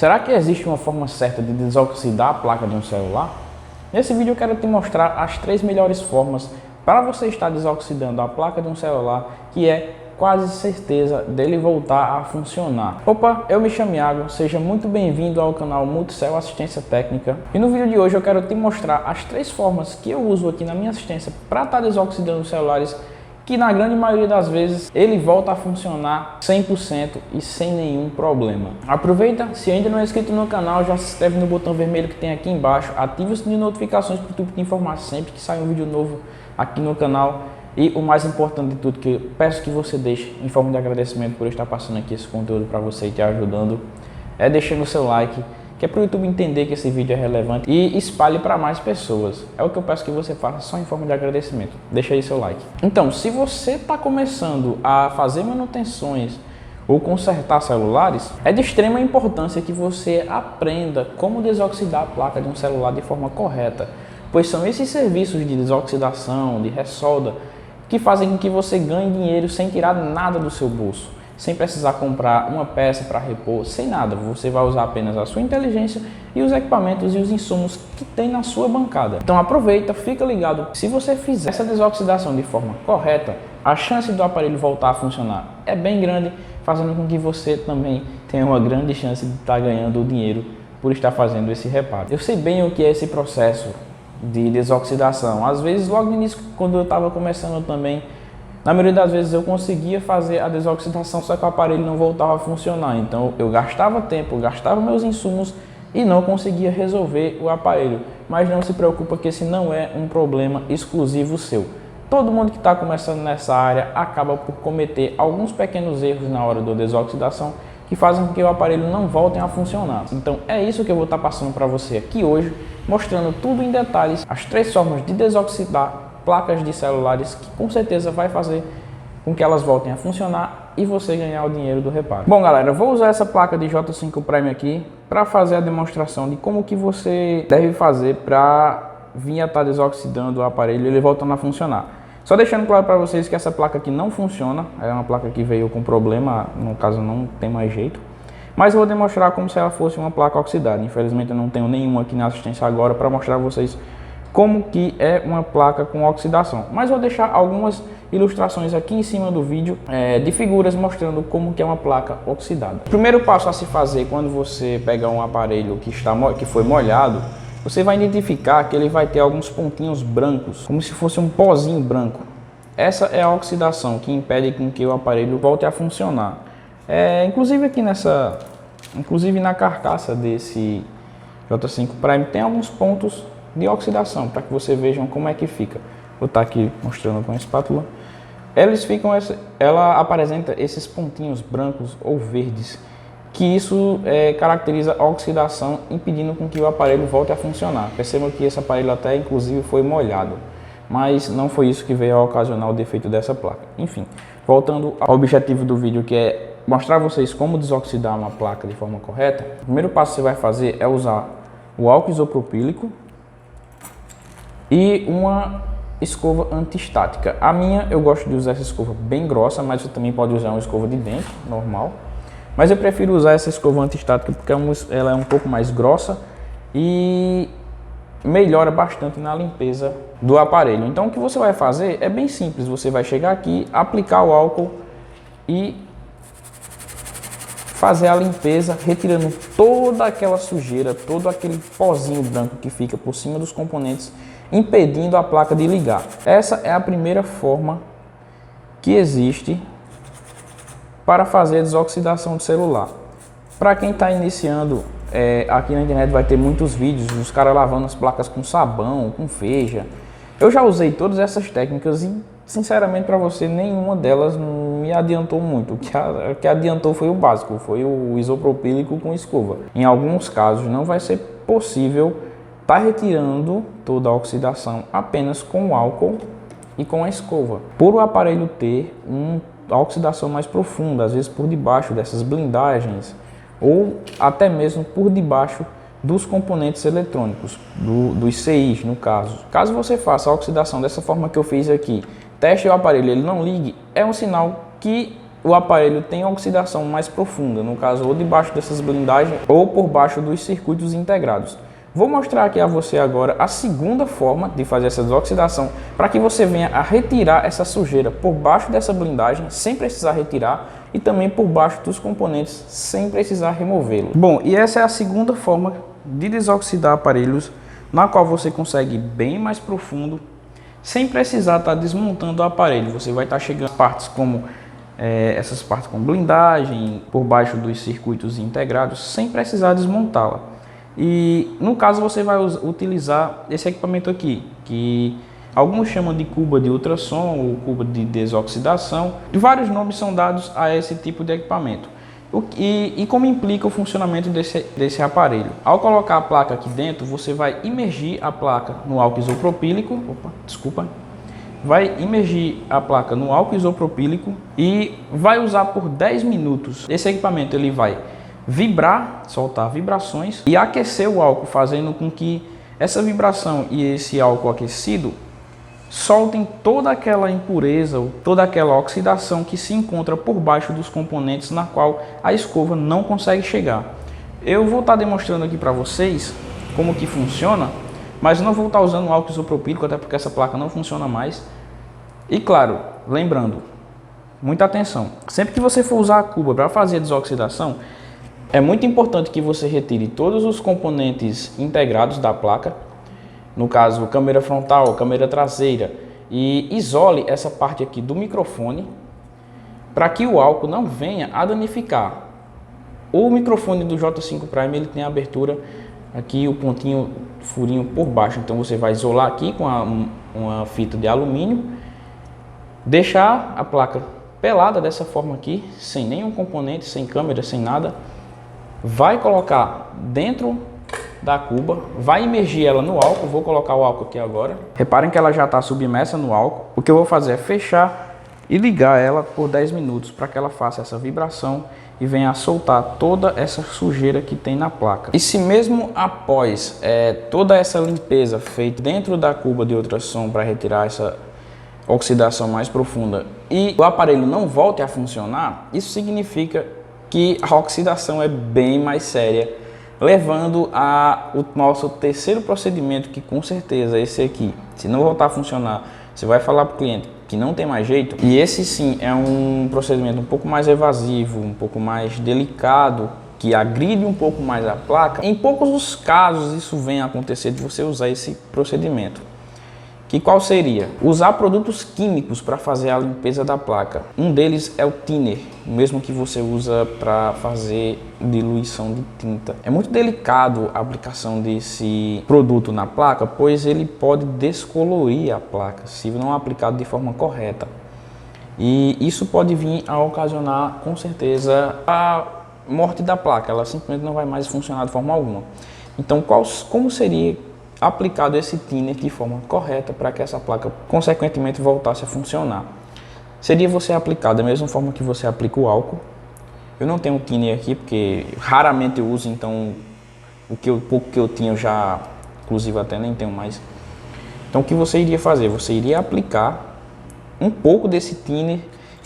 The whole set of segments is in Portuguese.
Será que existe uma forma certa de desoxidar a placa de um celular? Nesse vídeo eu quero te mostrar as 3 melhores formas para você estar desoxidando a placa de um celular que é quase certeza dele voltar a funcionar. Opa, eu me chamo Iago, seja muito bem-vindo ao canal Multicel Assistência Técnica. E no vídeo de hoje eu quero te mostrar as 3 formas que eu uso aqui na minha assistência para estar desoxidando os celulares que na grande maioria das vezes ele volta a funcionar 100% e sem nenhum problema. Aproveita, se ainda não é inscrito no canal, já se inscreve no botão vermelho que tem aqui embaixo, ative o sininho de notificações para o YouTube te informar sempre que sai um vídeo novo aqui no canal. E o mais importante de tudo, que eu peço que você deixe em forma de agradecimento por estar passando aqui esse conteúdo para você e te ajudando, é deixando o seu like, que é para o YouTube entender que esse vídeo é relevante e espalhe para mais pessoas. É o que eu peço que você faça só em forma de agradecimento. Deixa aí seu like. Então, se você está começando a fazer manutenções ou consertar celulares, é de extrema importância que você aprenda como desoxidar a placa de um celular de forma correta, pois são esses serviços de desoxidação, de ressolda, que fazem com que você ganhe dinheiro sem tirar nada do seu bolso, sem precisar comprar uma peça para repor, sem nada. Você vai usar apenas a sua inteligência e os equipamentos e os insumos que tem na sua bancada. Então aproveita, fica ligado. Se você fizer essa desoxidação de forma correta, a chance do aparelho voltar a funcionar é bem grande, fazendo com que você também tenha uma grande chance de estar ganhando dinheiro por estar fazendo esse reparo. Eu sei bem o que é esse processo de desoxidação. Às vezes, logo no início, quando eu estava começando também, na maioria das vezes eu conseguia fazer a desoxidação, só que o aparelho não voltava a funcionar. Então eu gastava tempo, gastava meus insumos e não conseguia resolver o aparelho. Mas não se preocupa que esse não é um problema exclusivo seu. Todo mundo que está começando nessa área acaba por cometer alguns pequenos erros na hora da desoxidação que fazem com que o aparelho não volte a funcionar. Então é isso que eu vou estar passando para você aqui hoje, mostrando tudo em detalhes, as 3 formas de desoxidar placas de celulares que com certeza vai fazer com que elas voltem a funcionar e você ganhar o dinheiro do reparo. Bom galera, eu vou usar essa placa de J5 Prime aqui para fazer a demonstração de como que você deve fazer para vir a estar desoxidando o aparelho e ele voltando a funcionar. Só deixando claro para vocês que essa placa aqui não funciona, é uma placa que veio com problema, no caso não tem mais jeito. Mas eu vou demonstrar como se ela fosse uma placa oxidada. Infelizmente eu não tenho nenhuma aqui na assistência agora para mostrar a vocês como que é uma placa com oxidação. Mas vou deixar algumas ilustrações aqui em cima do vídeo de figuras mostrando como que é uma placa oxidada. O primeiro passo a se fazer quando você pegar um aparelho que foi molhado, você vai identificar que ele vai ter alguns pontinhos brancos, como se fosse um pozinho branco. Essa é a oxidação que impede com que o aparelho volte a funcionar. Inclusive aqui na carcaça desse J5 Prime tem alguns pontos de oxidação, para que você vejam como é que fica. Vou estar aqui mostrando com a espátula. Ela apresenta esses pontinhos brancos ou verdes, que isso caracteriza a oxidação, impedindo com que o aparelho volte a funcionar. Percebam que esse aparelho até inclusive foi molhado, mas não foi isso que veio a ocasionar o defeito dessa placa. Enfim, voltando ao objetivo do vídeo, que é mostrar a vocês como desoxidar uma placa de forma correta. O primeiro passo que você vai fazer é usar o álcool isopropílico e uma escova antiestática. A minha, eu gosto de usar essa escova bem grossa, mas você também pode usar uma escova de dente, normal. Mas eu prefiro usar essa escova antiestática porque ela é um pouco mais grossa e melhora bastante na limpeza do aparelho. Então o que você vai fazer é bem simples. Você vai chegar aqui, aplicar o álcool e fazer a limpeza, retirando toda aquela sujeira, todo aquele pozinho branco que fica por cima dos componentes, impedindo a placa de ligar. Essa é a primeira forma que existe para fazer a desoxidação do celular. Para quem está iniciando, aqui na internet vai ter muitos vídeos dos caras lavando as placas com sabão, com veja. Eu já usei todas essas técnicas e, sinceramente, para você, nenhuma delas me adiantou muito. O que adiantou foi o básico, foi o isopropílico com escova. Em alguns casos não vai ser possível estar retirando toda a oxidação apenas com o álcool e com a escova, por o aparelho ter a oxidação mais profunda, às vezes por debaixo dessas blindagens ou até mesmo por debaixo dos componentes eletrônicos, dos CIs no caso. Caso você faça a oxidação dessa forma que eu fiz aqui, teste o aparelho e ele não ligue, é um sinal que o aparelho tem oxidação mais profunda, no caso ou debaixo dessas blindagens ou por baixo dos circuitos integrados. Vou mostrar aqui a você agora a segunda forma de fazer essa desoxidação para que você venha a retirar essa sujeira por baixo dessa blindagem sem precisar retirar e também por baixo dos componentes sem precisar removê-lo. Bom, e essa é a segunda forma de desoxidar aparelhos, na qual você consegue ir bem mais profundo sem precisar estar desmontando o aparelho. Você vai estar chegando a partes como essas partes com blindagem, por baixo dos circuitos integrados, sem precisar desmontá-la. E no caso você vai utilizar esse equipamento aqui, que alguns chamam de cuba de ultrassom ou cuba de desoxidação. Vários nomes são dados a esse tipo de equipamento. E como implica o funcionamento desse aparelho? Ao colocar a placa aqui dentro, você vai imergir a placa no álcool isopropílico. Vai imergir a placa no álcool isopropílico e vai usar por 10 minutos. Esse equipamento ele vai vibrar, soltar vibrações e aquecer o álcool, fazendo com que essa vibração e esse álcool aquecido soltem toda aquela impureza, toda aquela oxidação que se encontra por baixo dos componentes na qual a escova não consegue chegar. Eu vou estar demonstrando aqui para vocês como que funciona, mas não vou estar usando o álcool isopropílico, até porque essa placa não funciona mais. E claro, lembrando, muita atenção, sempre que você for usar a cuba para fazer a desoxidação, é muito importante que você retire todos os componentes integrados da placa, no caso câmera frontal, câmera traseira, e isole essa parte aqui do microfone para que o álcool não venha a danificar. O microfone do J5 Prime ele tem a abertura aqui, o pontinho, furinho por baixo, então você vai isolar aqui com uma fita de alumínio, deixar a placa pelada dessa forma aqui, sem nenhum componente, sem câmera, sem nada. Vai colocar dentro da cuba, vai imergir ela no álcool. Vou colocar o álcool aqui agora. Reparem que ela já está submersa no álcool. O que eu vou fazer é fechar e ligar ela por 10 minutos para que ela faça essa vibração e venha a soltar toda essa sujeira que tem na placa. E se mesmo após toda essa limpeza feita dentro da cuba de ultrassom para retirar essa oxidação mais profunda e o aparelho não volte a funcionar, isso significa que a oxidação é bem mais séria, levando o nosso terceiro procedimento, que com certeza esse aqui, se não voltar a funcionar, você vai falar para o cliente que não tem mais jeito. E esse sim é um procedimento um pouco mais evasivo, um pouco mais delicado, que agride um pouco mais a placa. Em poucos os casos isso vem a acontecer de você usar esse procedimento. Que qual seria? Usar produtos químicos para fazer a limpeza da placa. Um deles é o thinner, o mesmo que você usa para fazer diluição de tinta. É muito delicado a aplicação desse produto na placa, pois ele pode descolorir a placa se não aplicado de forma correta. E isso pode vir a ocasionar, com certeza, a morte da placa. Ela simplesmente não vai mais funcionar de forma alguma. Então, como seria aplicado esse thinner de forma correta para que essa placa consequentemente voltasse a funcionar? Seria você aplicar da mesma forma que você aplica o álcool. Eu não tenho thinner aqui porque raramente eu uso, então o pouco que eu tinha eu já, inclusive até nem tenho mais. Então o que você iria fazer? Você iria aplicar um pouco desse thinner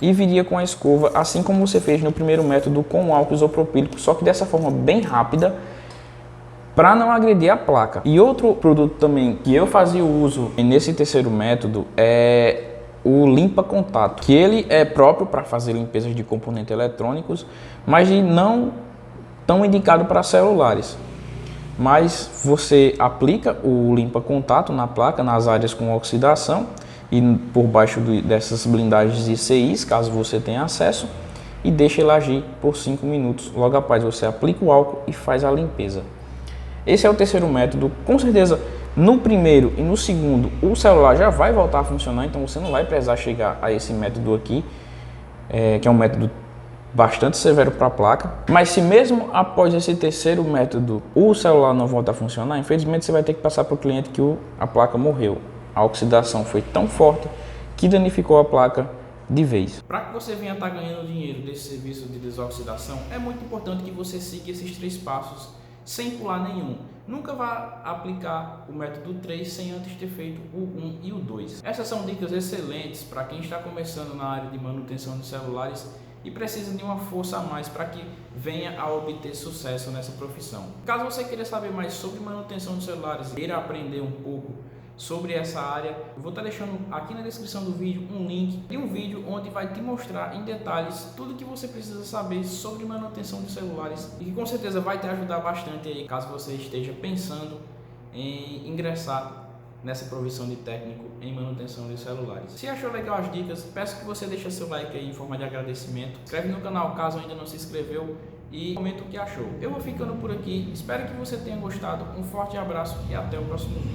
e viria com a escova, assim como você fez no primeiro método com o álcool isopropílico, só que dessa forma bem rápida, para não agredir a placa. E outro produto também que eu fazia uso nesse terceiro método é o limpa contato, que ele é próprio para fazer limpezas de componentes eletrônicos, mas não tão indicado para celulares. Mas você aplica o limpa contato na placa, nas áreas com oxidação e por baixo dessas blindagens ICIs, caso você tenha acesso, e deixa ele agir por 5 minutos. Logo após você aplica o álcool e faz a limpeza. Esse é o terceiro método. Com certeza, no primeiro e no segundo, o celular já vai voltar a funcionar, então você não vai precisar chegar a esse método aqui, que é um método bastante severo para a placa. Mas se mesmo após esse terceiro método o celular não voltar a funcionar, infelizmente você vai ter que passar para o cliente que a placa morreu. A oxidação foi tão forte que danificou a placa de vez. Para que você venha estar ganhando dinheiro desse serviço de desoxidação, é muito importante que você siga esses 3 passos sem pular nenhum. Nunca vá aplicar o método 3 sem antes ter feito o 1 e o 2. Essas são dicas excelentes para quem está começando na área de manutenção de celulares e precisa de uma força a mais para que venha a obter sucesso nessa profissão. Caso você queira saber mais sobre manutenção de celulares, queira aprender um pouco sobre essa área, eu vou estar deixando aqui na descrição do vídeo um link de um vídeo onde vai te mostrar em detalhes tudo que você precisa saber sobre manutenção de celulares e que com certeza vai te ajudar bastante aí caso você esteja pensando em ingressar nessa profissão de técnico em manutenção de celulares. Se achou legal as dicas, peço que você deixe seu like aí em forma de agradecimento, inscreve no canal caso ainda não se inscreveu e comenta o que achou. Eu vou ficando por aqui, espero que você tenha gostado, um forte abraço e até o próximo vídeo.